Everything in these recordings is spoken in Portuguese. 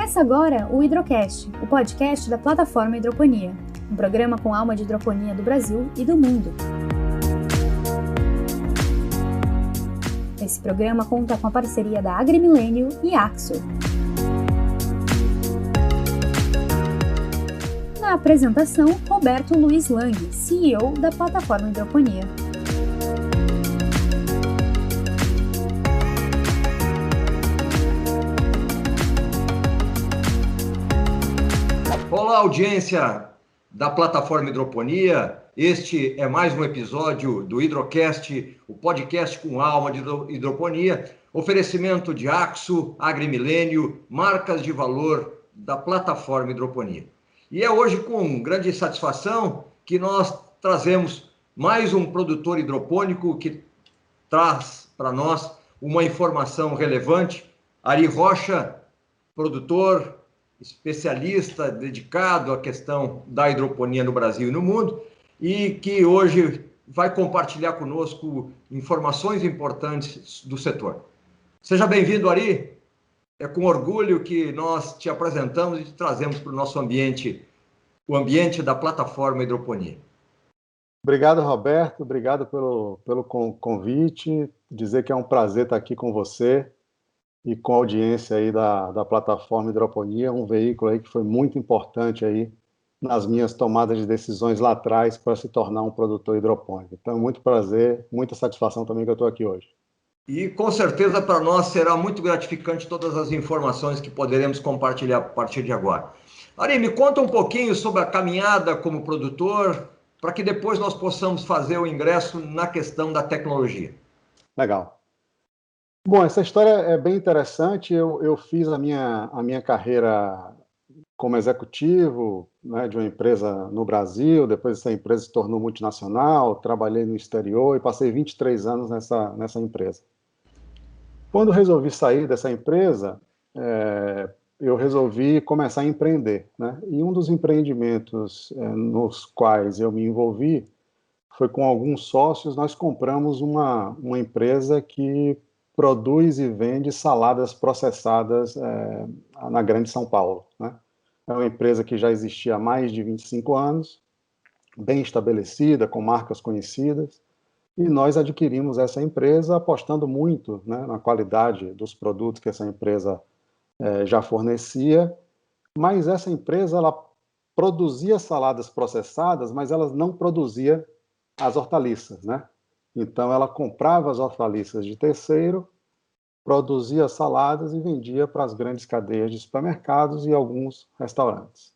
Começa agora o Hidrocast, o podcast da plataforma Hidroponia, um programa com alma de hidroponia do Brasil e do mundo. Esse programa conta com a parceria da AgriMilênio e Axo. Na apresentação, Roberto Luiz Lang, CEO da plataforma Hidroponia. Olá, audiência da plataforma Hidroponia. Este é mais um episódio do Hidrocast, o podcast com alma de hidroponia, oferecimento de Axo, AgriMilênio, marcas de valor da plataforma Hidroponia. E é hoje com grande satisfação que nós trazemos mais um produtor hidropônico que traz para nós uma informação relevante. Ari Rocha, produtor, especialista dedicado à questão da hidroponia no Brasil e no mundo, e que hoje vai compartilhar conosco informações importantes do setor. Seja bem-vindo, Ari. É com orgulho que nós te apresentamos e te trazemos para o nosso ambiente, o ambiente da plataforma Hidroponia. Obrigado, Roberto. Obrigado pelo convite. Dizer que é um prazer estar aqui com você e com a audiência aí da plataforma Hidroponia, um veículo aí que foi muito importante aí nas minhas tomadas de decisões lá atrás para se tornar um produtor hidropônico. Então, muito prazer, muita satisfação também que eu estou aqui hoje. E com certeza para nós será muito gratificante todas as informações que poderemos compartilhar a partir de agora. Ari, me conta um pouquinho sobre a caminhada como produtor, para que depois nós possamos fazer o ingresso na questão da tecnologia. Legal. Bom, essa história é bem interessante. Eu fiz a minha carreira como executivo, né, de uma empresa no Brasil, depois essa empresa se tornou multinacional, trabalhei no exterior e passei 23 anos nessa empresa. Quando resolvi sair dessa empresa, eu resolvi começar a empreender, né? E um dos empreendimentos nos quais eu me envolvi foi com alguns sócios. Nós compramos uma empresa que produz e vende saladas processadas na Grande São Paulo, né? É uma empresa que já existia há mais de 25 anos, bem estabelecida, com marcas conhecidas, e nós adquirimos essa empresa apostando muito, né, na qualidade dos produtos que essa empresa já fornecia, mas essa empresa ela produzia saladas processadas, mas ela não produzia as hortaliças, né? Então ela comprava as hortaliças de terceiro, produzia saladas e vendia para as grandes cadeias de supermercados e alguns restaurantes.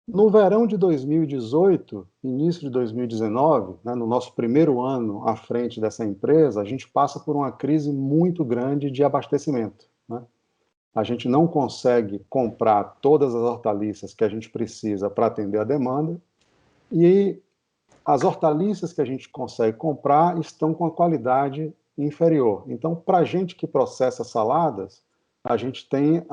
No verão de 2018, início de 2019, né, no nosso primeiro ano à frente dessa empresa, a gente passa por uma crise muito grande de abastecimento, né? A gente não consegue comprar todas as hortaliças que a gente precisa para atender a demanda, e as hortaliças que a gente consegue comprar estão com a qualidade inferior. Então, para a gente que processa saladas, a gente tem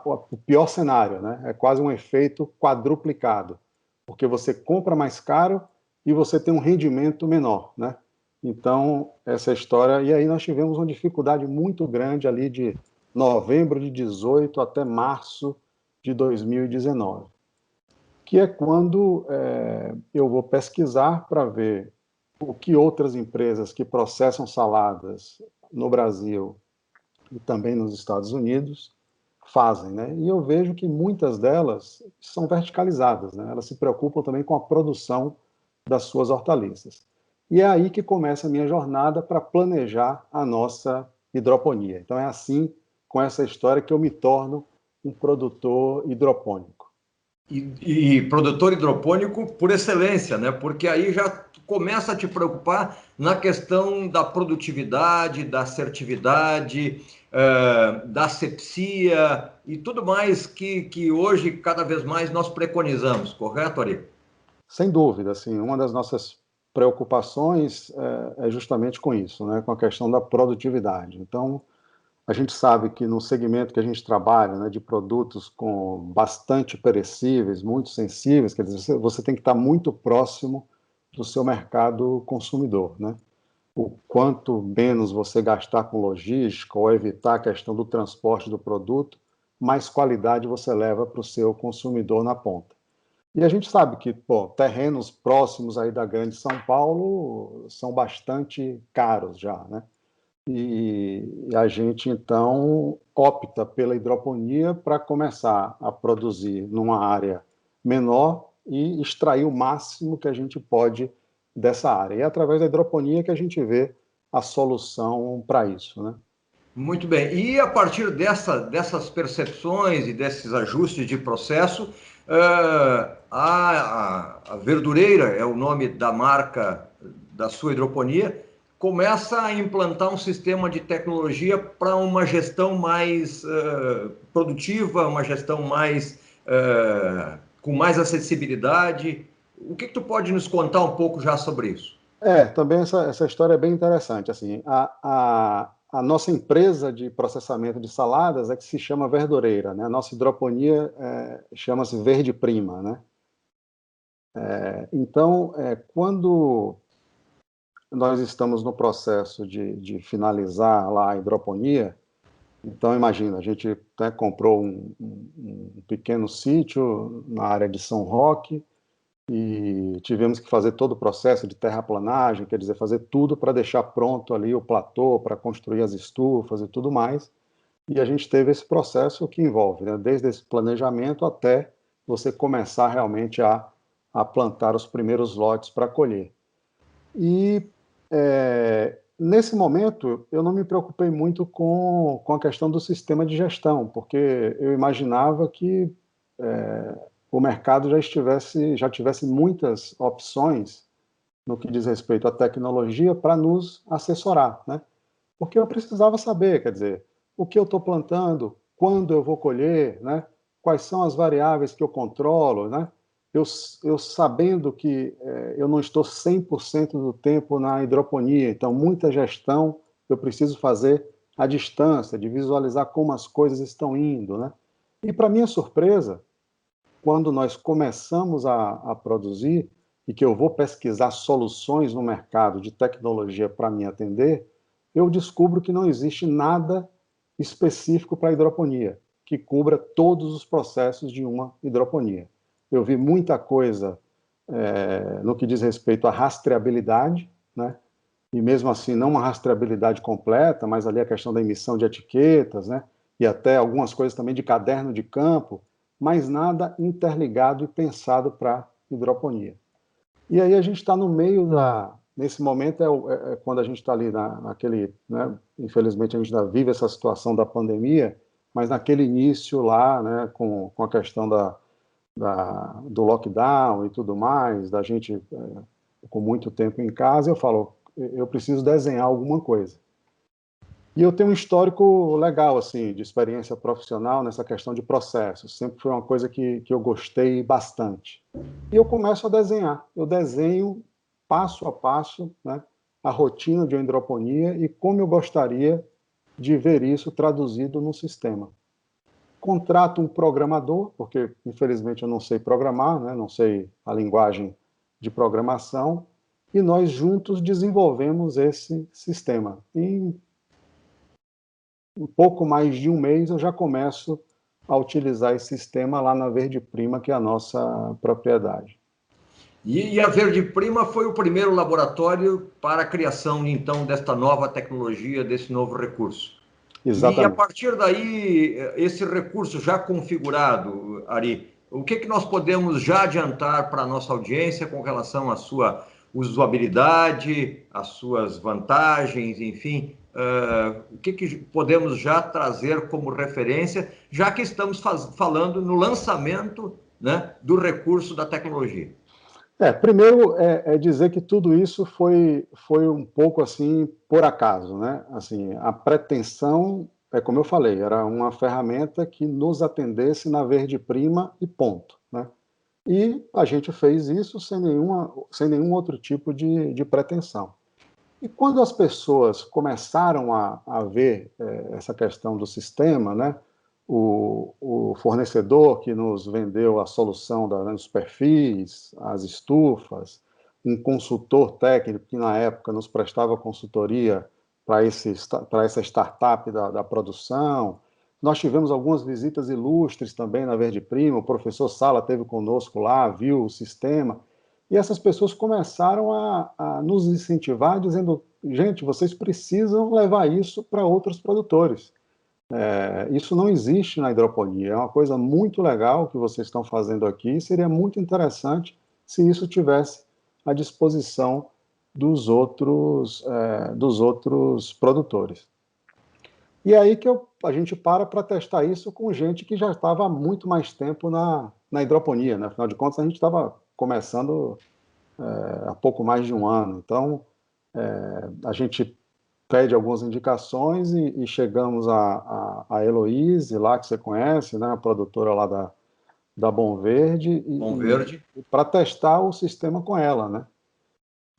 o pior cenário, né? É quase um efeito quadruplicado, porque você compra mais caro e você tem um rendimento menor, né? Então, essa história... E aí nós tivemos uma dificuldade muito grande ali de novembro de 18 até março de 2019, que é quando eu vou pesquisar para ver o que outras empresas que processam saladas no Brasil e também nos Estados Unidos fazem, né? E eu vejo que muitas delas são verticalizadas, né? Elas se preocupam também com a produção das suas hortaliças. E é aí que começa a minha jornada para planejar a nossa hidroponia. Então é assim, com essa história, que eu me torno um produtor hidropônico. E produtor hidropônico por excelência, né? Porque aí já começa a te preocupar na questão da produtividade, da assertividade, da asepsia e tudo mais que hoje, cada vez mais, nós preconizamos, correto, Ari? Sem dúvida, assim, uma das nossas preocupações é justamente com isso, né? Com a questão da produtividade. Então, a gente sabe que no segmento que a gente trabalha, né, de produtos com bastante perecíveis, muito sensíveis, quer dizer, você tem que estar muito próximo do seu mercado consumidor, né? O quanto menos você gastar com logística ou evitar a questão do transporte do produto, mais qualidade você leva para o seu consumidor na ponta. E a gente sabe que terrenos próximos aí da Grande São Paulo são bastante caros já, né? E a gente, então, opta pela hidroponia para começar a produzir numa área menor e extrair o máximo que a gente pode dessa área. E é através da hidroponia que a gente vê a solução para isso, né? Muito bem. E a partir dessas percepções e desses ajustes de processo, a Verdureira, é o nome da marca da sua hidroponia, começa a implantar um sistema de tecnologia para uma gestão mais produtiva, uma gestão mais com mais acessibilidade. O que tu pode nos contar um pouco já sobre isso? Também essa história é bem interessante. Assim, a nossa empresa de processamento de saladas é que se chama Verdureira, né? A nossa hidroponia chama-se Verde Prima, né? Então, quando nós estamos no processo de finalizar lá a hidroponia, então imagina, a gente comprou um pequeno sítio na área de São Roque, e tivemos que fazer todo o processo de terraplanagem, quer dizer, fazer tudo para deixar pronto ali o platô, para construir as estufas e tudo mais. E a gente teve esse processo que envolve, né, desde esse planejamento até você começar realmente a plantar os primeiros lotes para colher. E nesse momento eu não me preocupei muito com a questão do sistema de gestão, porque eu imaginava que o mercado já tivesse muitas opções no que diz respeito à tecnologia para nos assessorar, né? Porque eu precisava saber, quer dizer, o que eu estou plantando, quando eu vou colher, né? Quais são as variáveis que eu controlo, né? Eu sabendo que eu não estou 100% do tempo na hidroponia, então muita gestão eu preciso fazer à distância, de visualizar como as coisas estão indo, né? E para minha surpresa, quando nós começamos a produzir e que eu vou pesquisar soluções no mercado de tecnologia para me atender, eu descubro que não existe nada específico para a hidroponia, que cubra todos os processos de uma hidroponia. Eu vi muita coisa no que diz respeito à rastreabilidade, né? E mesmo assim não uma rastreabilidade completa, mas ali a questão da emissão de etiquetas, né? E até algumas coisas também de caderno de campo, mas nada interligado e pensado para hidroponia. E aí a gente está no meio nesse momento quando a gente está ali naquele, né, infelizmente a gente ainda vive essa situação da pandemia, mas naquele início lá, né, com a questão do lockdown e tudo mais, da gente com muito tempo em casa, eu falo, eu preciso desenhar alguma coisa. E eu tenho um histórico legal, assim, de experiência profissional nessa questão de processos. Sempre foi uma coisa que eu gostei bastante. E eu começo a desenhar. Eu desenho, passo a passo, né, a rotina de uma hidroponia e como eu gostaria de ver isso traduzido no sistema. Contrato um programador, porque, infelizmente, eu não sei programar, né, não sei a linguagem de programação, e nós juntos desenvolvemos esse sistema. Em um pouco mais de um mês, eu já começo a utilizar esse sistema lá na Verde Prima, que é a nossa propriedade. E a Verde Prima foi o primeiro laboratório para a criação, então, desta nova tecnologia, desse novo recurso. Exatamente. E a partir daí, esse recurso já configurado, Ari, o que nós podemos já adiantar para a nossa audiência com relação à sua usabilidade, às suas vantagens, enfim, o que podemos já trazer como referência, já que estamos falando no lançamento, né, do recurso da tecnologia? Primeiro dizer que tudo isso foi um pouco assim por acaso, né? Assim, a pretensão, como eu falei, era uma ferramenta que nos atendesse na Verde Prima e ponto, né? E a gente fez isso sem nenhum outro tipo de pretensão. E quando as pessoas começaram a ver essa questão do sistema, né? O fornecedor que nos vendeu a solução dos perfis, as estufas, um consultor técnico que na época nos prestava consultoria para essa startup da produção, Nós tivemos algumas visitas ilustres também na Verde Prima, o professor Sala esteve conosco lá, viu o sistema, e essas pessoas começaram a nos incentivar, dizendo, gente, vocês precisam levar isso para outros produtores. Isso não existe na hidroponia, é uma coisa muito legal que vocês estão fazendo aqui, seria muito interessante se isso tivesse à disposição dos outros produtores. E aí que a gente para testar isso com gente que já estava há muito mais tempo na hidroponia, né? Afinal de contas, a gente estava começando há pouco mais de um ano. Então, a gente pede algumas indicações e chegamos a Heloíse, lá que você conhece, né? A produtora lá da Bom Verde, para testar o sistema com ela, né?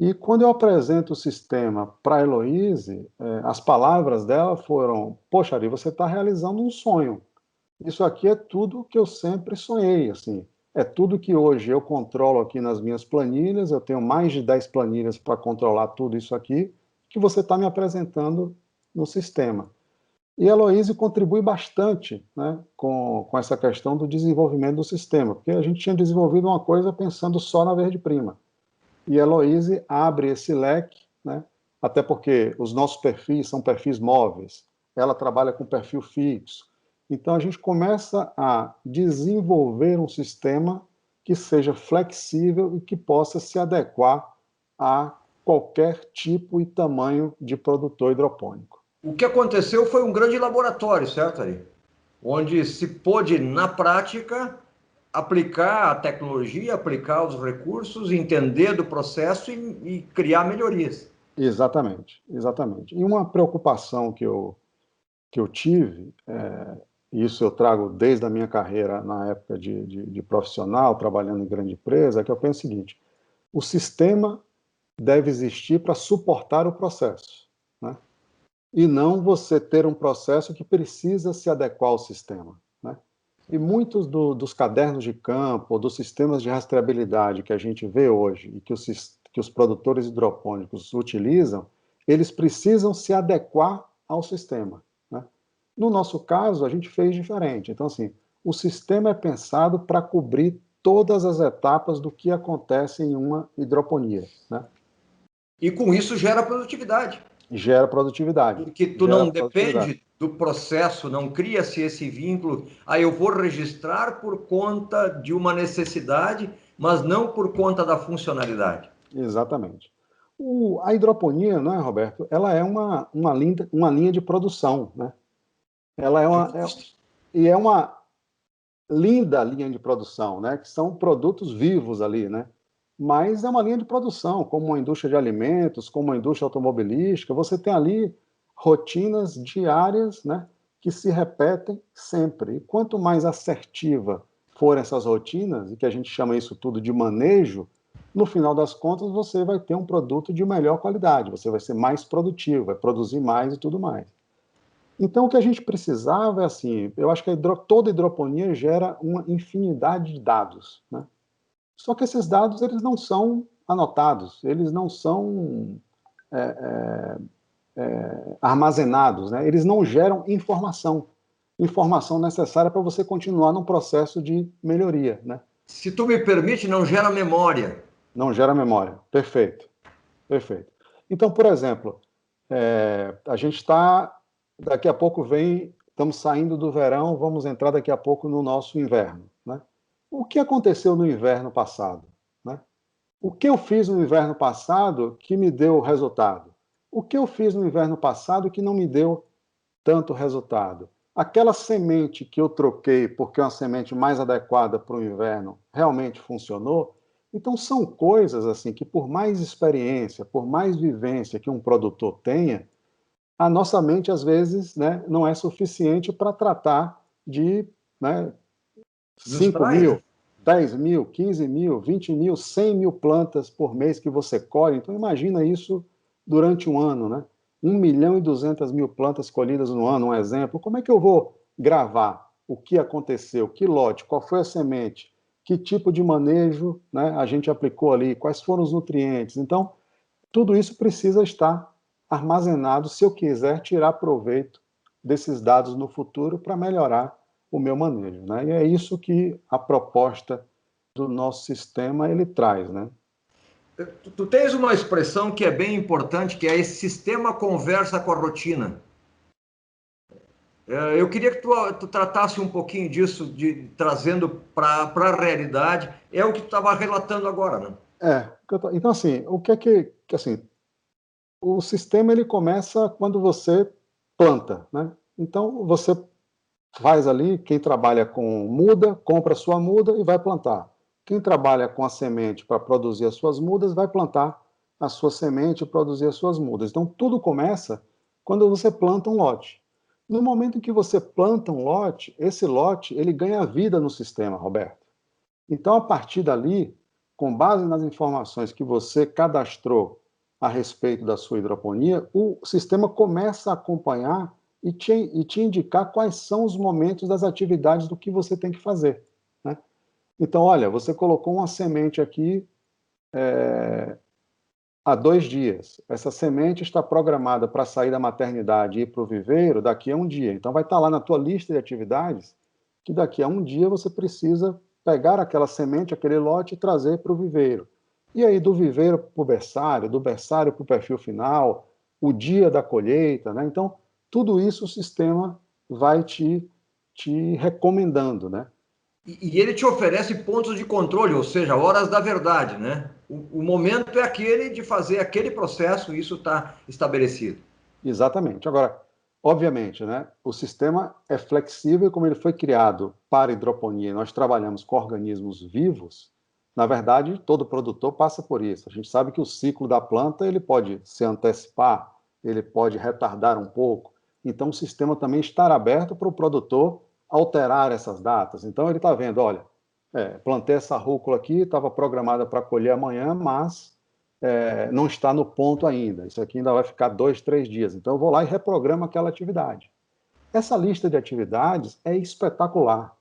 E quando eu apresento o sistema para a Heloíse, as palavras dela foram, poxa, Ari, você está realizando um sonho. Isso aqui é tudo que eu sempre sonhei, assim. É tudo que hoje eu controlo aqui nas minhas planilhas, eu tenho mais de 10 planilhas para controlar tudo isso aqui, que você está me apresentando no sistema. E a Heloíse contribui bastante, né, com essa questão do desenvolvimento do sistema, porque a gente tinha desenvolvido uma coisa pensando só na Verde Prima. E a Heloíse abre esse leque, né? Até porque os nossos perfis são perfis móveis, ela trabalha com perfil fixo. Então, a gente começa a desenvolver um sistema que seja flexível e que possa se adequar a qualquer tipo e tamanho de produtor hidropônico. O que aconteceu foi um grande laboratório, certo, Ari? Onde se pôde, na prática, aplicar a tecnologia, aplicar os recursos, entender do processo e criar melhorias. Exatamente, exatamente. E uma preocupação que eu tive, isso eu trago desde a minha carreira na época de profissional, trabalhando em grande empresa, que eu penso o seguinte, o sistema deve existir para suportar o processo, né? E não você ter um processo que precisa se adequar ao sistema, né? E muitos dos cadernos de campo, dos sistemas de rastreabilidade que a gente vê hoje e que os produtores hidropônicos utilizam, eles precisam se adequar ao sistema, né? No nosso caso, a gente fez diferente. Então, assim, o sistema é pensado para cobrir todas as etapas do que acontece em uma hidroponia, né? E com isso gera produtividade. Gera produtividade. Porque tu não depende do processo, não cria-se esse vínculo. Eu vou registrar por conta de uma necessidade, mas não por conta da funcionalidade. Exatamente. A hidroponia, não é, Roberto? Ela é uma linha de produção, né? Ela é uma linda linha de produção, né? Que são produtos vivos ali, né? Mas é uma linha de produção, como uma indústria de alimentos, como uma indústria automobilística. Você tem ali rotinas diárias, né? Que se repetem sempre. E quanto mais assertiva forem essas rotinas, e que a gente chama isso tudo de manejo, no final das contas, você vai ter um produto de melhor qualidade, você vai ser mais produtivo, vai produzir mais e tudo mais. Então, o que a gente precisava é assim, eu acho que toda hidroponia gera uma infinidade de dados, né? Só que esses dados, eles não são anotados, eles não são armazenados, né? Eles não geram informação necessária para você continuar num processo de melhoria, né? Se tu me permite, não gera memória. Não gera memória. Perfeito. Perfeito. Então, por exemplo, a gente está, daqui a pouco estamos saindo do verão, vamos entrar daqui a pouco no nosso inverno, né? O que aconteceu no inverno passado, né? O que eu fiz no inverno passado que me deu resultado? O que eu fiz no inverno passado que não me deu tanto resultado? Aquela semente que eu troquei porque é uma semente mais adequada para o inverno realmente funcionou? Então, são coisas assim que, por mais experiência, por mais vivência que um produtor tenha, a nossa mente, às vezes, né, não é suficiente para tratar de, né, 5 mil, 10 mil, 15 mil, 20 mil, 100 mil plantas por mês que você colhe. Então, imagina isso durante um ano, né? 1.200.000 plantas colhidas no ano, um exemplo. Como é que eu vou gravar o que aconteceu, que lote, qual foi a semente, que tipo de manejo, né, a gente aplicou ali, quais foram os nutrientes? Então, tudo isso precisa estar armazenado se eu quiser tirar proveito desses dados no futuro para melhorar o meu manejo, né? E é isso que a proposta do nosso sistema ele traz, né? Tu tens uma expressão que é bem importante, que é esse sistema conversa com a rotina. Eu queria que tu tratasse um pouquinho disso, trazendo para a realidade. É o que tu estava relatando agora, né? Então, assim, o que é que assim, o sistema ele começa quando você planta, né? Então, você faz ali, quem trabalha com muda, compra sua muda e vai plantar. Quem trabalha com a semente para produzir as suas mudas, vai plantar a sua semente e produzir as suas mudas. Então, tudo começa quando você planta um lote. No momento em que você planta um lote, esse lote ele ganha vida no sistema, Roberto. Então, a partir dali, com base nas informações que você cadastrou a respeito da sua hidroponia, o sistema começa a acompanhar e te indicar quais são os momentos das atividades do que você tem que fazer, né? Então, olha, você colocou uma semente aqui há 2 dias. Essa semente está programada para sair da maternidade e ir para o viveiro daqui a um dia. Então, vai estar lá na tua lista de atividades que daqui a um dia você precisa pegar aquela semente, aquele lote e trazer para o viveiro. E aí, do viveiro para o berçário, do berçário para o perfil final, o dia da colheita, né? Então, tudo isso o sistema vai te recomendando, né? E ele te oferece pontos de controle, ou seja, horas da verdade, né? O momento é aquele de fazer aquele processo, e isso está estabelecido. Exatamente. Agora, obviamente, né, o sistema é flexível e como ele foi criado para hidroponia, nós trabalhamos com organismos vivos, na verdade, todo produtor passa por isso. A gente sabe que o ciclo da planta ele pode se antecipar, ele pode retardar um pouco. Então, o sistema também está aberto para o produtor alterar essas datas. Então, ele está vendo, olha, plantei essa rúcula aqui, estava programada para colher amanhã, mas não está no ponto ainda. Isso aqui ainda vai ficar 2, 3 dias. Então, eu vou lá e reprogramo aquela atividade. Essa lista de atividades é espetacular.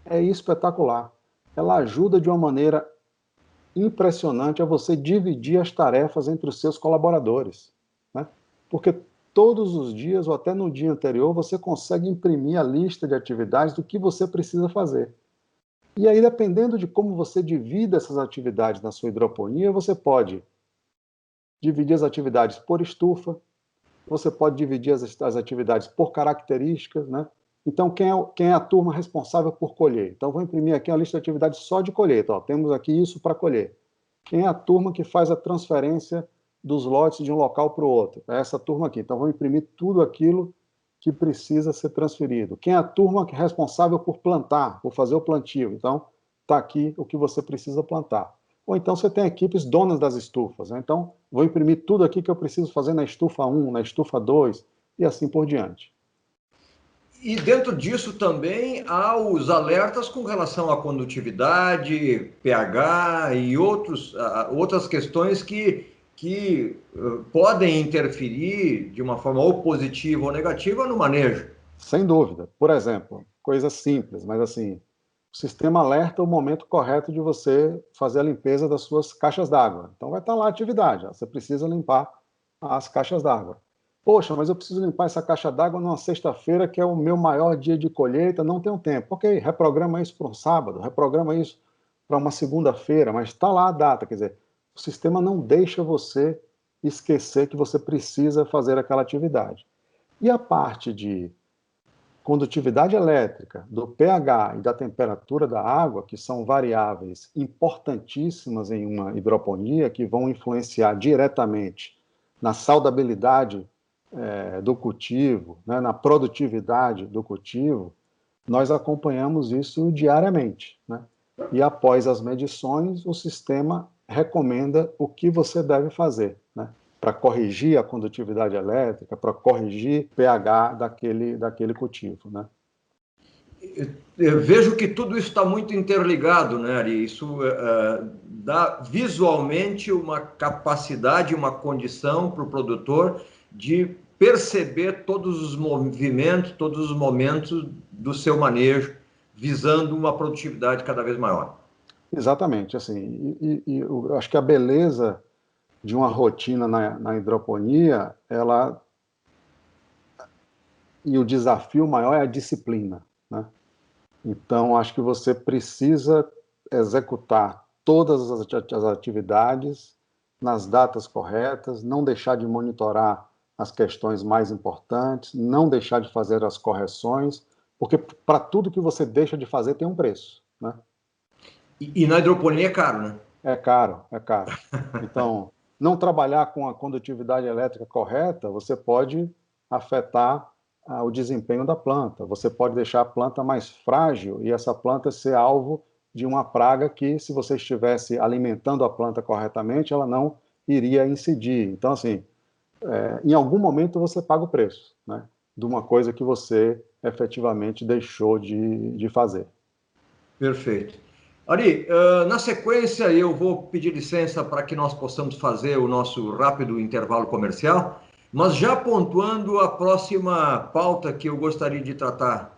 É espetacular. Ela ajuda de uma maneira impressionante a você dividir as tarefas entre os seus colaboradores, né? Porque todos os dias, ou até no dia anterior, você consegue imprimir a lista de atividades do que você precisa fazer. E aí, dependendo de como você divide essas atividades na sua hidroponia, você pode dividir as atividades por estufa, você pode dividir as atividades por características, né? Então, quem é a turma responsável por colher? Então, vou imprimir aqui uma lista de atividades só de colheita. Ó, temos aqui isso para colher. Quem é a turma que faz a transferência dos lotes de um local para o outro? É essa turma aqui. Então, vou imprimir tudo aquilo que precisa ser transferido. Quem é a turma que é responsável por plantar, por fazer o plantio? Então, está aqui o que você precisa plantar. Ou então você tem equipes donas das estufas, né? Então, vou imprimir tudo aqui que eu preciso fazer na estufa 1, na estufa 2, e assim por diante. E dentro disso também há os alertas com relação à condutividade, pH e outras questões que podem interferir de uma forma ou positiva ou negativa no manejo. Sem dúvida. Por exemplo, coisa simples, mas assim, o sistema alerta o momento correto de você fazer a limpeza das suas caixas d'água. Então vai estar lá a atividade, ó, você precisa limpar as caixas d'água. Poxa, mas eu preciso limpar essa caixa d'água numa sexta-feira, que é o meu maior dia de colheita, não tenho tempo. Ok, reprograma isso para um sábado, reprograma isso para uma segunda-feira, mas está lá a data, quer dizer, o sistema não deixa você esquecer que você precisa fazer aquela atividade. E a parte de condutividade elétrica, do pH e da temperatura da água, que são variáveis importantíssimas em uma hidroponia, que vão influenciar diretamente na saudabilidade do cultivo, né, na produtividade do cultivo, nós acompanhamos isso diariamente, né? E após as medições, o sistema recomenda o que você deve fazer, né? Para corrigir a condutividade elétrica, para corrigir o pH daquele cultivo, né? Eu vejo que tudo isso está muito interligado, né, Ari? Isso dá visualmente uma capacidade, uma condição para o produtor de perceber todos os movimentos, todos os momentos do seu manejo, visando uma produtividade cada vez maior. Exatamente, assim, eu acho que a beleza de uma rotina na hidroponia, ela e o desafio maior é a disciplina, né? Então, acho que você precisa executar todas as atividades nas datas corretas, não deixar de monitorar as questões mais importantes, não deixar de fazer as correções, porque para tudo que você deixa de fazer tem um preço, né? E na hidroponia é caro, né? É caro, é caro. Então, não trabalhar com a condutividade elétrica correta, você pode afetar o desempenho da planta. Você pode deixar a planta mais frágil e essa planta ser alvo de uma praga que, se você estivesse alimentando a planta corretamente, ela não iria incidir. Então, assim, em algum momento você paga o preço, né, de uma coisa que você efetivamente deixou de fazer. Perfeito. Ari, na sequência, eu vou pedir licença para que nós possamos fazer o nosso rápido intervalo comercial, mas já pontuando a próxima pauta que eu gostaria de tratar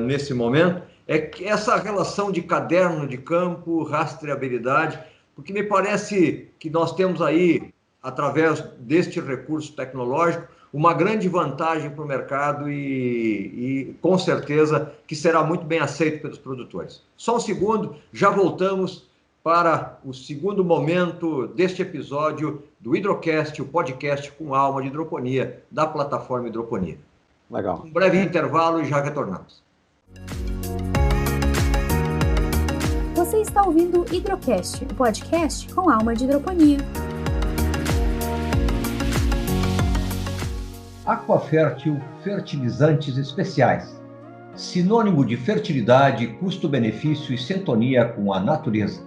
nesse momento, é que essa relação de caderno de campo, rastreabilidade, porque me parece que nós temos aí, através deste recurso tecnológico, uma grande vantagem para o mercado e com certeza que será muito bem aceito pelos produtores. Só um segundo, já voltamos para o segundo momento deste episódio do Hidrocast, o podcast com alma de hidroponia da plataforma Hidroponia. Legal. Um breve intervalo e já retornamos. Você está ouvindo o Hidrocast, o podcast com alma de hidroponia. Aquafértil Fertilizantes Especiais. Sinônimo de fertilidade, custo-benefício e sintonia com a natureza.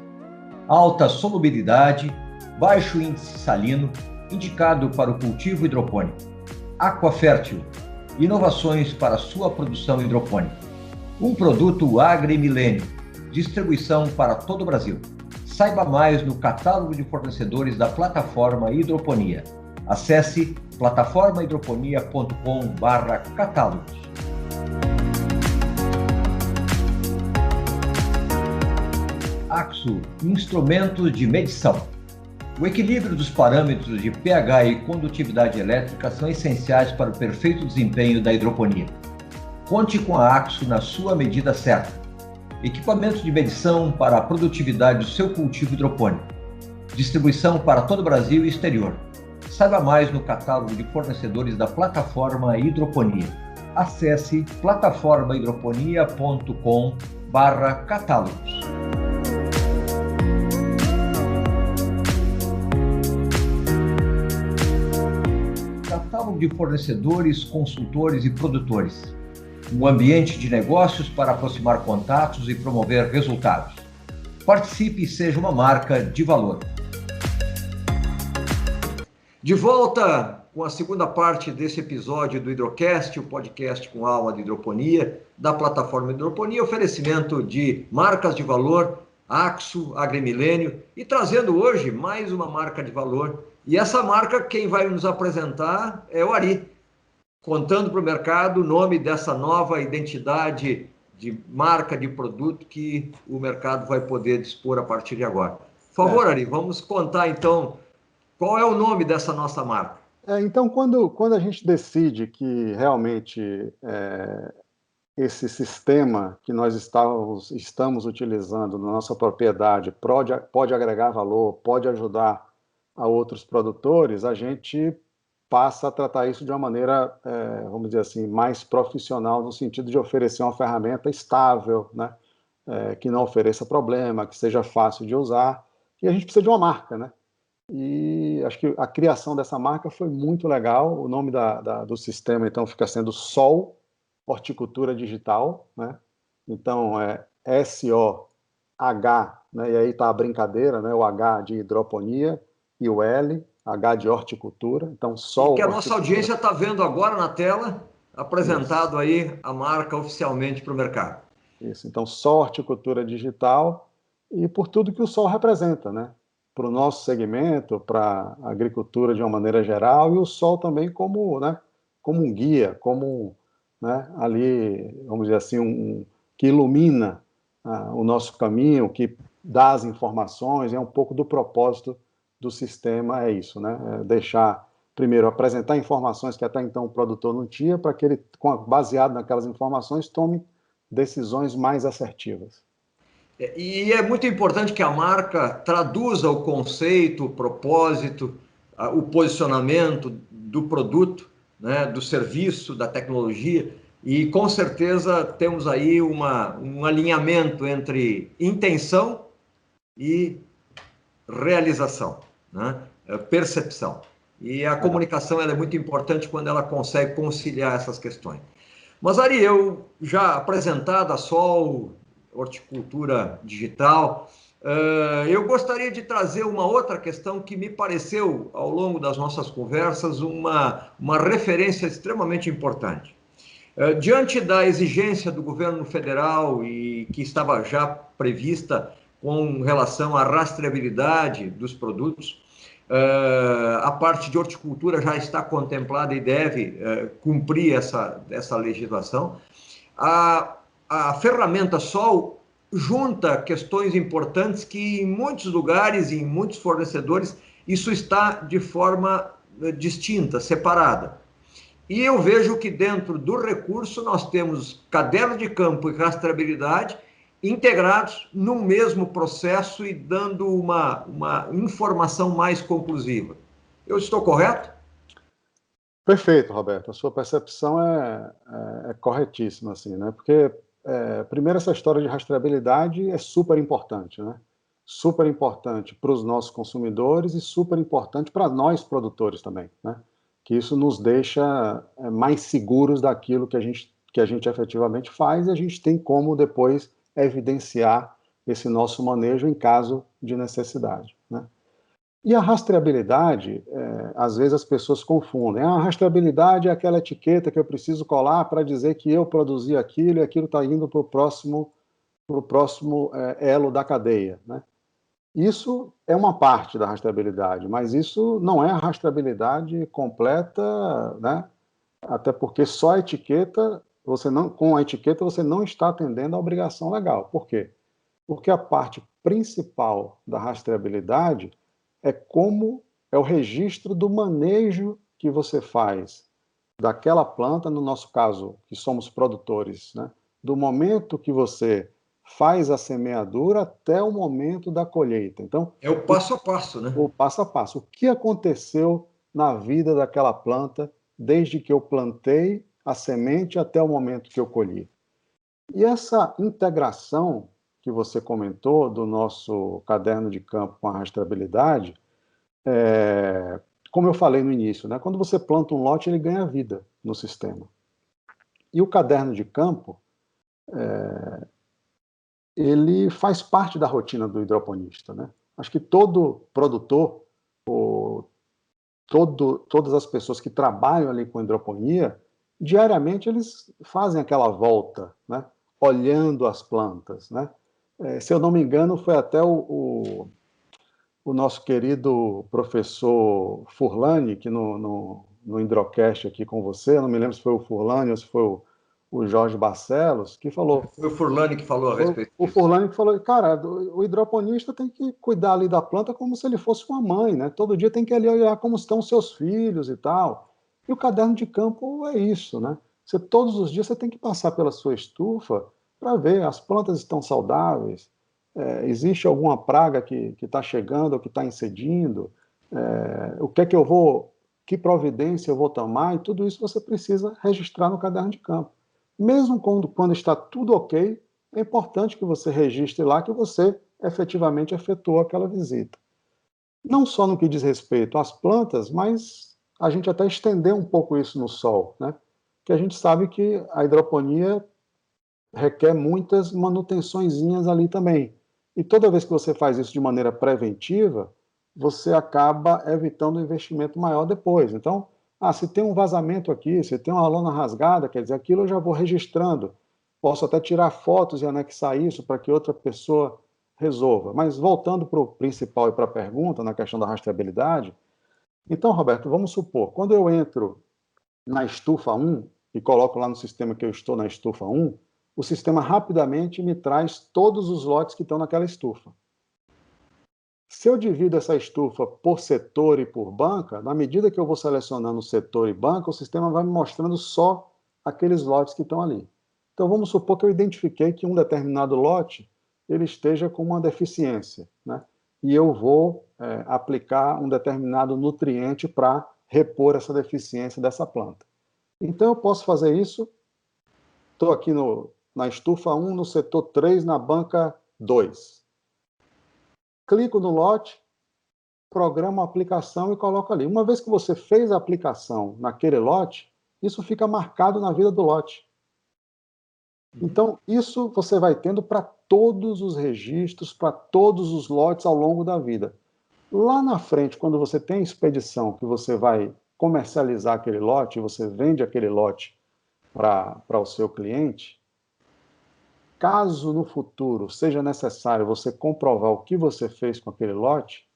Alta solubilidade, baixo índice salino, indicado para o cultivo hidropônico. Aquafértil. Inovações para sua produção hidropônica. Um produto AgriMilênio. Distribuição para todo o Brasil. Saiba mais no catálogo de fornecedores da plataforma Hidroponia. Acesse plataformahidroponia.com/catálogos. Axo, instrumentos de medição. O equilíbrio dos parâmetros de pH e condutividade elétrica são essenciais para o perfeito desempenho da hidroponia. Conte com a Axo na sua medida certa. Equipamentos de medição para a produtividade do seu cultivo hidropônico. Distribuição para todo o Brasil e exterior. Saiba mais no catálogo de fornecedores da plataforma Hidroponia. Acesse plataformahidroponia.com/catálogos. Catálogo de fornecedores, consultores e produtores. Um ambiente de negócios para aproximar contatos e promover resultados. Participe e seja uma marca de valor. De volta com a segunda parte desse episódio do Hidrocast, o podcast com alma de hidroponia, da plataforma Hidroponia, oferecimento de marcas de valor, Axo, AgriMilênio, e trazendo hoje mais uma marca de valor. E essa marca, quem vai nos apresentar é o Ari, contando para o mercado o nome dessa nova identidade de marca de produto que o mercado vai poder dispor a partir de agora. Por favor, Ari, vamos contar então qual é o nome dessa nossa marca. Então, quando a gente decide que realmente esse sistema que nós estamos utilizando na nossa propriedade pode agregar valor, pode ajudar a outros produtores, a gente passa a tratar isso de uma maneira, vamos dizer assim, mais profissional, no sentido de oferecer uma ferramenta estável, né? Que não ofereça problema, que seja fácil de usar, e a gente precisa de uma marca, né? E acho que a criação dessa marca foi muito legal. O nome do sistema, então, fica sendo Sol Horticultura Digital, né? Então, é SOH, né? E aí está a brincadeira, né? O H de hidroponia e o L, H de horticultura. Então, Sol. E que a nossa audiência está vendo agora na tela, apresentado aí a marca oficialmente para o mercado. Isso, então, Sol Horticultura Digital, e por tudo que o sol representa, né? Para o nosso segmento, para a agricultura de uma maneira geral, e o sol também como, né, como um guia, como, né, ali, vamos dizer assim, que ilumina o nosso caminho, que dá as informações, é um pouco do propósito do sistema, é isso, né? É deixar primeiro, apresentar informações que até então o produtor não tinha, para que ele, baseado naquelas informações, tome decisões mais assertivas. E é muito importante que a marca traduza o conceito, o propósito, o posicionamento do produto, né, do serviço, da tecnologia, e com certeza temos aí um alinhamento entre intenção e realização, né, percepção. E a comunicação ela é muito importante quando ela consegue conciliar essas questões. Mas, Ari, eu já apresentado a Sol, horticultura digital, eu gostaria de trazer uma outra questão que me pareceu, ao longo das nossas conversas, uma referência extremamente importante. Diante da exigência do governo federal e que estava já prevista com relação à rastreabilidade dos produtos, a parte de horticultura já está contemplada e deve cumprir essa legislação. A ferramenta Sol junta questões importantes que em muitos lugares e em muitos fornecedores isso está de forma distinta, separada. E eu vejo que dentro do recurso nós temos caderno de campo e rastreabilidade integrados num mesmo processo e dando uma informação mais conclusiva. Eu estou correto? Perfeito, Roberto. A sua percepção é corretíssima, assim, né? Porque, primeiro, essa história de rastreabilidade é super importante, né? Super importante para os nossos consumidores e super importante para nós produtores também, né? Que isso nos deixa mais seguros daquilo que a gente efetivamente faz, e a gente tem como depois evidenciar esse nosso manejo em caso de necessidade, né? E a rastreabilidade, às vezes as pessoas confundem. A rastreabilidade é aquela etiqueta que eu preciso colar para dizer que eu produzi aquilo e aquilo está indo para o próximo elo da cadeia, né? Isso é uma parte da rastreabilidade, mas isso não é a rastreabilidade completa, né? Até porque só a etiqueta, com a etiqueta você não está atendendo à obrigação legal. Por quê? Porque a parte principal da rastreabilidade é o registro do manejo que você faz daquela planta, no nosso caso, que somos produtores, né? Do momento que você faz a semeadura até o momento da colheita. Então, é o passo a passo, né? O passo a passo. O que aconteceu na vida daquela planta desde que eu plantei a semente até o momento que eu colhi? E essa integração que você comentou do nosso caderno de campo com a rastreabilidade, como eu falei no início, né, quando você planta um lote, ele ganha vida no sistema. E o caderno de campo, ele faz parte da rotina do hidroponista, né? Acho que todo produtor, todas as pessoas que trabalham ali com hidroponia, diariamente eles fazem aquela volta, né? Olhando as plantas, né? Se eu não me engano, foi até o nosso querido professor Furlani, que no Hidrocast aqui com você, eu não me lembro se foi o Furlani ou se foi o Jorge Barcelos, que falou... Foi o Furlani que falou a respeito disso. O Furlani que falou, cara, o hidroponista tem que cuidar ali da planta como se ele fosse uma mãe, né? Todo dia tem que ali olhar como estão os seus filhos e tal. E o caderno de campo é isso, né? Todos os dias você tem que passar pela sua estufa para ver, as plantas estão saudáveis, existe alguma praga que está chegando ou que está incidindo, o que é que que providência eu vou tomar, e tudo isso você precisa registrar no caderno de campo. Mesmo quando está tudo ok, é importante que você registre lá que você efetivamente efetuou aquela visita. Não só no que diz respeito às plantas, mas a gente até estender um pouco isso no sol, né? Porque a gente sabe que a hidroponia requer muitas manutençõezinhas ali também. E toda vez que você faz isso de maneira preventiva, você acaba evitando um investimento maior depois. Então, se tem um vazamento aqui, se tem uma lona rasgada, quer dizer, aquilo eu já vou registrando. Posso até tirar fotos e anexar isso para que outra pessoa resolva. Mas voltando para o principal e para a pergunta, na questão da rastreabilidade, então, Roberto, vamos supor, quando eu entro na estufa 1 e coloco lá no sistema que eu estou na estufa 1, o sistema rapidamente me traz todos os lotes que estão naquela estufa. Se eu divido essa estufa por setor e por banca, na medida que eu vou selecionando setor e banca, o sistema vai me mostrando só aqueles lotes que estão ali. Então, vamos supor que eu identifiquei que um determinado lote ele esteja com uma deficiência, né? E eu vou aplicar um determinado nutriente para repor essa deficiência dessa planta. Então, eu posso fazer isso. Estou aqui na estufa 1, no setor 3, na banca 2. Clico no lote, programo a aplicação e coloco ali. Uma vez que você fez a aplicação naquele lote, isso fica marcado na vida do lote. Então, isso você vai tendo para todos os registros, para todos os lotes ao longo da vida. Lá na frente, quando você tem a expedição que você vai comercializar aquele lote, você vende aquele lote para o seu cliente, caso no futuro seja necessário você comprovar o que você fez com aquele lote,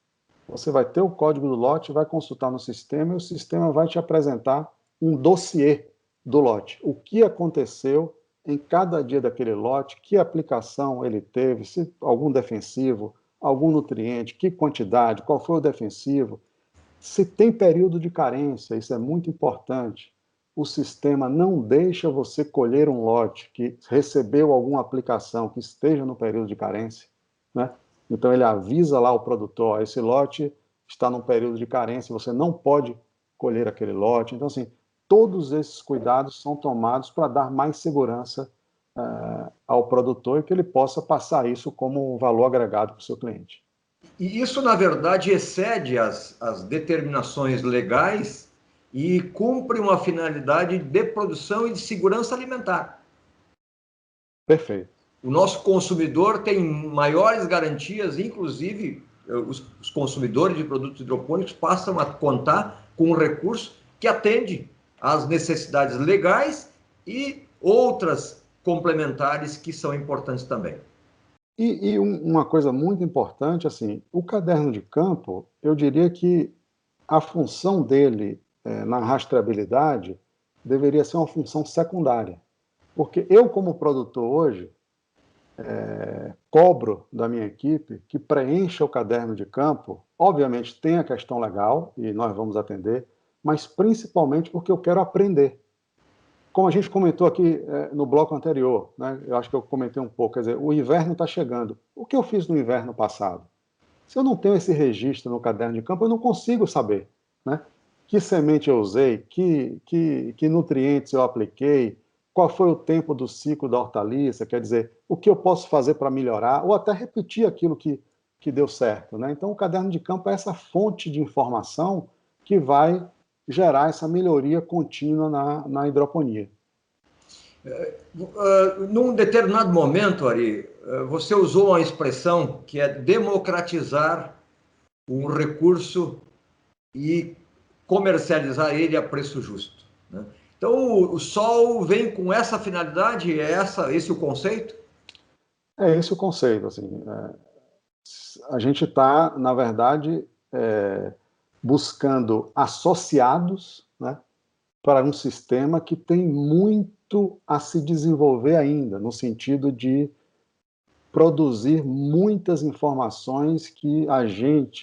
você vai ter o código do lote, vai consultar no sistema e o sistema vai te apresentar um dossiê do lote. O que aconteceu em cada dia daquele lote, que aplicação ele teve, se algum defensivo, algum nutriente, que quantidade, qual foi o defensivo, se tem período de carência, isso é muito importante. O sistema não deixa você colher um lote que recebeu alguma aplicação que esteja no período de carência, né? Então ele avisa lá o produtor, esse lote está num período de carência, você não pode colher aquele lote. Então, assim, todos esses cuidados são tomados para dar mais segurança ao produtor e que ele possa passar isso como um valor agregado para o seu cliente. E isso, na verdade, excede as determinações legais e cumpre uma finalidade de produção e de segurança alimentar. Perfeito. O nosso consumidor tem maiores garantias, inclusive os consumidores de produtos hidropônicos passam a contar com um recurso que atende às necessidades legais e outras complementares que são importantes também. E uma coisa muito importante, assim, o caderno de campo, eu diria que a função dele na rastreabilidade deveria ser uma função secundária. Porque eu, como produtor hoje, cobro da minha equipe que preencha o caderno de campo. Obviamente tem a questão legal, e nós vamos atender, mas principalmente porque eu quero aprender. Como a gente comentou aqui no bloco anterior, né, eu acho que eu comentei um pouco, quer dizer, o inverno está chegando. O que eu fiz no inverno passado? Se eu não tenho esse registro no caderno de campo, eu não consigo saber, né? Que semente eu usei, que nutrientes eu apliquei, qual foi o tempo do ciclo da hortaliça, quer dizer, o que eu posso fazer para melhorar, ou até repetir aquilo que deu certo, né? Então, o caderno de campo é essa fonte de informação que vai gerar essa melhoria contínua na hidroponia. Num determinado momento, Ari, você usou uma expressão que é democratizar um recurso e comercializar ele a preço justo, né? Então, o sol vem com essa finalidade? Esse o conceito? É esse o conceito. Assim, a gente está, na verdade, buscando associados, né, para um sistema que tem muito a se desenvolver ainda, no sentido de produzir muitas informações que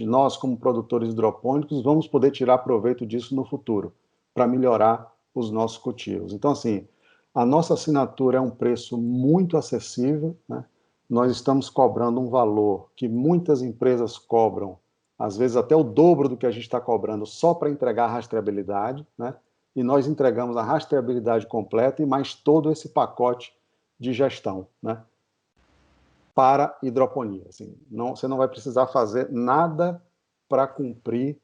nós como produtores hidropônicos, vamos poder tirar proveito disso no futuro, para melhorar os nossos cultivos. Então, assim, a nossa assinatura é um preço muito acessível, né? Nós estamos cobrando um valor que muitas empresas cobram, às vezes até o dobro do que a gente está cobrando, só para entregar a rastreabilidade, né? E nós entregamos a rastreabilidade completa e mais todo esse pacote de gestão, né, para hidroponia. Assim, você não vai precisar fazer nada para cumprir,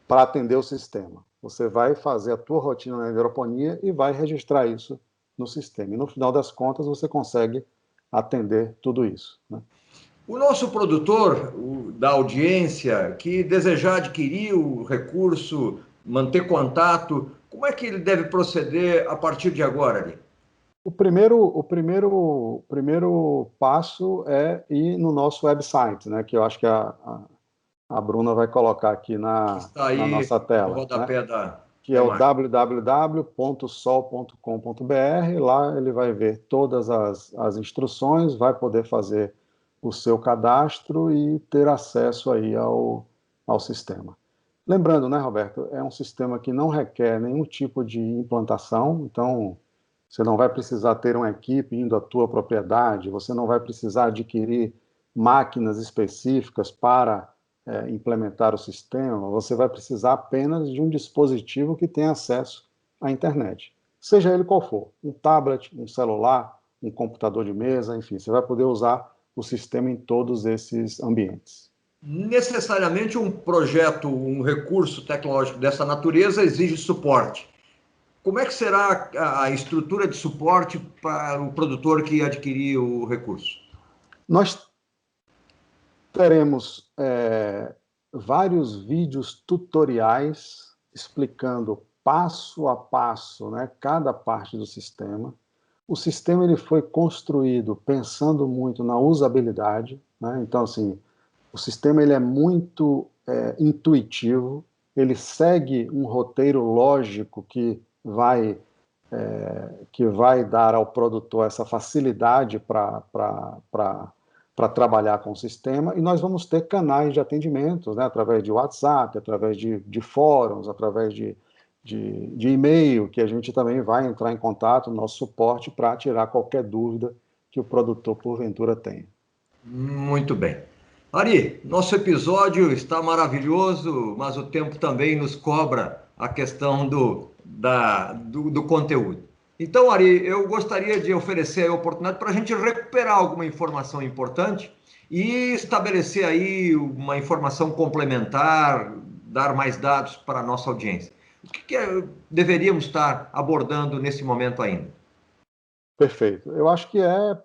para atender o sistema. Você vai fazer a tua rotina na hidroponia e vai registrar isso no sistema. E no final das contas, você consegue atender tudo isso, né? O nosso produtor da audiência que desejar adquirir o recurso, manter contato, como é que ele deve proceder a partir de agora, ali? O primeiro passo é ir no nosso website, né, que eu acho que a Bruna vai colocar aqui na nossa tela, no rodapé, né, que é o www.sol.com.br. Lá ele vai ver todas as instruções, vai poder fazer o seu cadastro e ter acesso aí ao sistema. Lembrando, né, Roberto, é um sistema que não requer nenhum tipo de implantação, então você não vai precisar ter uma equipe indo à tua propriedade, você não vai precisar adquirir máquinas específicas para implementar o sistema, você vai precisar apenas de um dispositivo que tenha acesso à internet, seja ele qual for, um tablet, um celular, um computador de mesa, enfim, você vai poder usar o sistema em todos esses ambientes. Necessariamente um projeto, um recurso tecnológico dessa natureza exige suporte. Como é que será a estrutura de suporte para o produtor que adquirir o recurso? Nós teremos vários vídeos tutoriais explicando passo a passo, né, cada parte do sistema. O sistema ele foi construído pensando muito na usabilidade, né? Então, assim, o sistema ele é muito intuitivo, ele segue um roteiro lógico que vai dar ao produtor essa facilidade para trabalhar com o sistema, e nós vamos ter canais de atendimento, né, através de WhatsApp, através de fóruns, através de e-mail, que a gente também vai entrar em contato no nosso suporte para tirar qualquer dúvida que o produtor, porventura, tenha. Muito bem. Ari, nosso episódio está maravilhoso, mas o tempo também nos cobra a questão do conteúdo. Então, Ari, eu gostaria de oferecer a oportunidade para a gente recuperar alguma informação importante e estabelecer aí uma informação complementar, dar mais dados para a nossa audiência. O que deveríamos estar abordando nesse momento ainda? Perfeito. Eu acho que é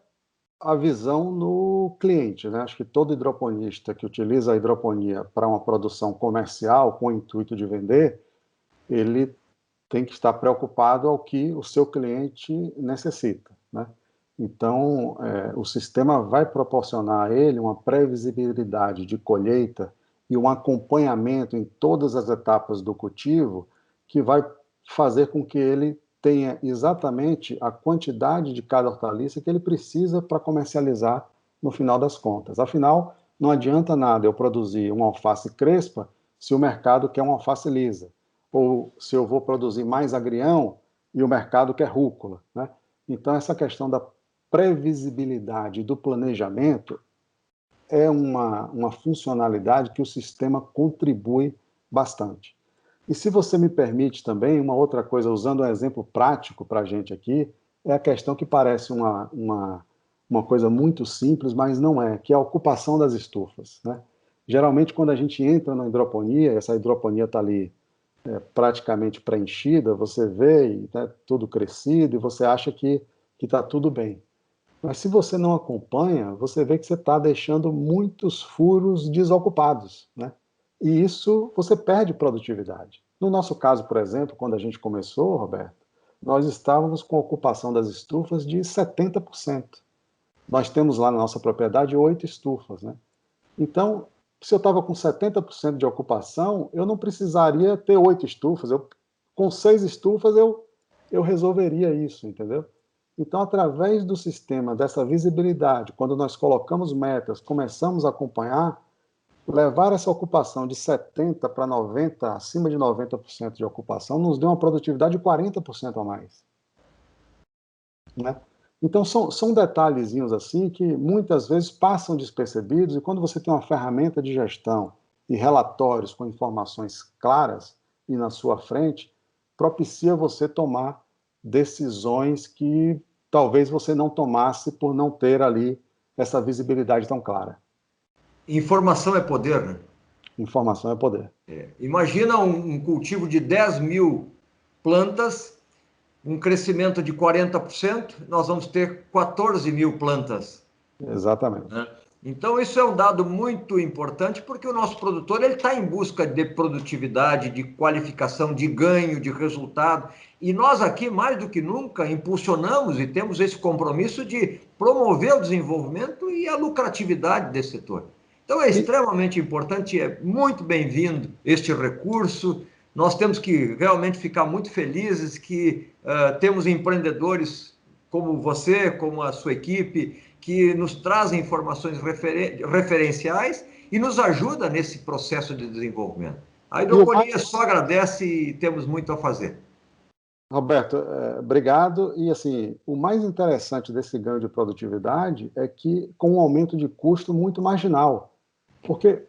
a visão no cliente, né? Acho que todo hidroponista que utiliza a hidroponia para uma produção comercial com o intuito de vender, ele tem que estar preocupado ao que o seu cliente necessita, né? Então, o sistema vai proporcionar a ele uma previsibilidade de colheita e um acompanhamento em todas as etapas do cultivo que vai fazer com que ele tenha exatamente a quantidade de cada hortaliça que ele precisa para comercializar no final das contas. Afinal, não adianta nada eu produzir uma alface crespa se o mercado quer uma alface lisa, ou se eu vou produzir mais agrião e o mercado quer rúcula, né? Então, essa questão da previsibilidade do planejamento é uma funcionalidade que o sistema contribui bastante. E se você me permite também, uma outra coisa, usando um exemplo prático para a gente aqui, é a questão que parece uma coisa muito simples, mas não é, que é a ocupação das estufas, né? Geralmente, quando a gente entra na hidroponia, essa hidroponia está ali praticamente preenchida, você vê tudo crescido e você acha que está tudo bem. Mas se você não acompanha, você vê que você está deixando muitos furos desocupados, né? E isso você perde produtividade. No nosso caso, por exemplo, quando a gente começou, Roberto, nós estávamos com a ocupação das estufas de 70%. Nós temos lá na nossa propriedade 8 estufas, né? Então, se eu estava com 70% de ocupação, eu não precisaria ter 8 estufas. Com 6 estufas, eu resolveria isso, entendeu? Então, através do sistema, dessa visibilidade, quando nós colocamos metas, começamos a acompanhar, levar essa ocupação de 70% para 90%, acima de 90% de ocupação, nos deu uma produtividade de 40% a mais, né? Então, são detalhezinhos assim que muitas vezes passam despercebidos, e quando você tem uma ferramenta de gestão e relatórios com informações claras e na sua frente, propicia você tomar decisões que talvez você não tomasse por não ter ali essa visibilidade tão clara. Informação é poder, né? Informação é poder. Imagina um cultivo de 10 mil plantas, um crescimento de 40%, nós vamos ter 14 mil plantas. Exatamente. Né? Então, isso é um dado muito importante, porque o nosso produtor está em busca de produtividade, de qualificação, de ganho, de resultado. E nós aqui, mais do que nunca, impulsionamos e temos esse compromisso de promover o desenvolvimento e a lucratividade desse setor. Então, é extremamente importante, é muito bem-vindo este recurso. Nós temos que realmente ficar muito felizes que temos empreendedores como você, como a sua equipe, que nos trazem informações referenciais e nos ajuda nesse processo de desenvolvimento. A hidroponia só agradece e temos muito a fazer. Roberto, obrigado. E assim, o mais interessante desse ganho de produtividade é que com um aumento de custo muito marginal, porque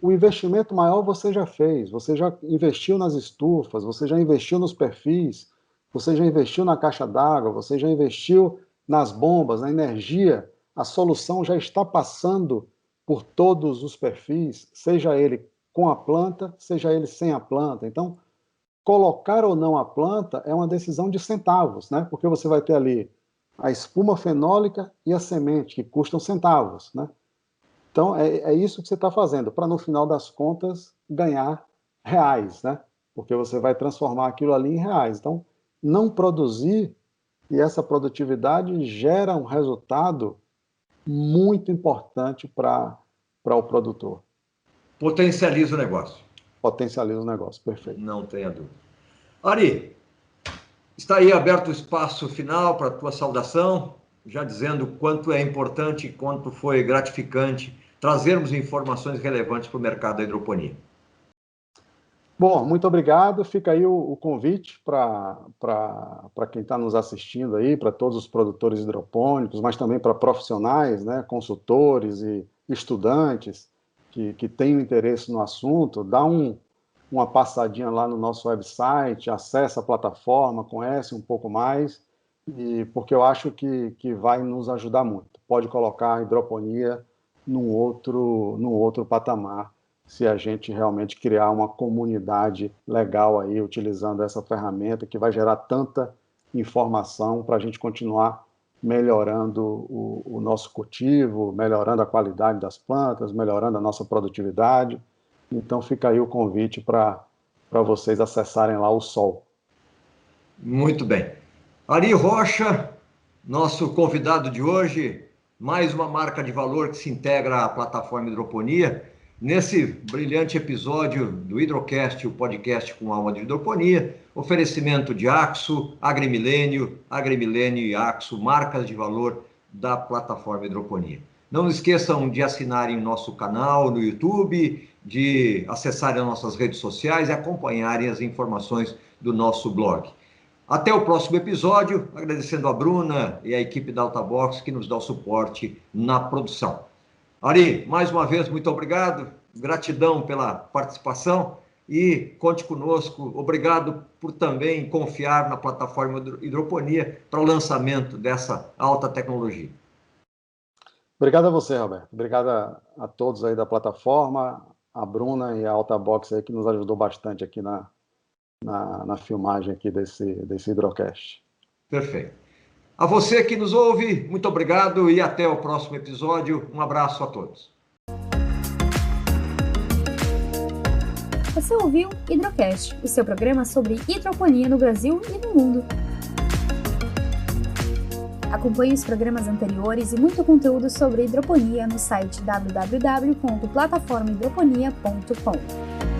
o investimento maior você já fez, você já investiu nas estufas, você já investiu nos perfis, você já investiu na caixa d'água, você já investiu nas bombas, na energia. A solução já está passando por todos os perfis, seja ele com a planta, seja ele sem a planta. Então, colocar ou não a planta é uma decisão de centavos, né? Porque você vai ter ali a espuma fenólica e a semente, que custam centavos, né? Então, é isso que você está fazendo, para no final das contas ganhar reais, né? Porque você vai transformar aquilo ali em reais. Então, não produzir, e essa produtividade gera um resultado muito importante para o produtor. Potencializa o negócio. Potencializa o negócio, perfeito. Não tenha dúvida. Ari, está aí aberto o espaço final para a tua saudação, já dizendo quanto é importante e quanto foi gratificante trazermos informações relevantes para o mercado da hidroponia. Bom, muito obrigado. Fica aí o convite para quem está nos assistindo aí, para todos os produtores hidropônicos, mas também para profissionais, né, consultores e estudantes que tenham interesse no assunto. Dá uma passadinha lá no nosso website, acessa a plataforma, conhece um pouco mais, porque eu acho que vai nos ajudar muito. Pode colocar a hidroponia num outro patamar, se a gente realmente criar uma comunidade legal aí, utilizando essa ferramenta que vai gerar tanta informação para a gente continuar melhorando o nosso cultivo, melhorando a qualidade das plantas, melhorando a nossa produtividade. Então fica aí o convite para vocês acessarem lá o Sol. Muito bem. Ari Rocha, nosso convidado de hoje, mais uma marca de valor que se integra à plataforma Hidroponia. Nesse brilhante episódio do Hidrocast, o podcast com alma de hidroponia, oferecimento de Axo, Agrimilênio e Axo, marcas de valor da plataforma Hidroponia. Não esqueçam de assinarem o nosso canal no YouTube, de acessarem as nossas redes sociais e acompanharem as informações do nosso blog. Até o próximo episódio, agradecendo a Bruna e a equipe da Altabox que nos dá o suporte na produção. Ari, mais uma vez, muito obrigado, gratidão pela participação e conte conosco. Obrigado por também confiar na plataforma Hidroponia para o lançamento dessa alta tecnologia. Obrigado a você, Roberto. Obrigado a todos aí da plataforma, a Bruna e a Altabox aí que nos ajudou bastante aqui na filmagem aqui desse Hidrocast. Perfeito. A você que nos ouve, muito obrigado e até o próximo episódio. Um abraço a todos. Você ouviu Hidrocast, o seu programa sobre hidroponia no Brasil e no mundo. Acompanhe os programas anteriores e muito conteúdo sobre hidroponia no site www.plataformahidroponia.com.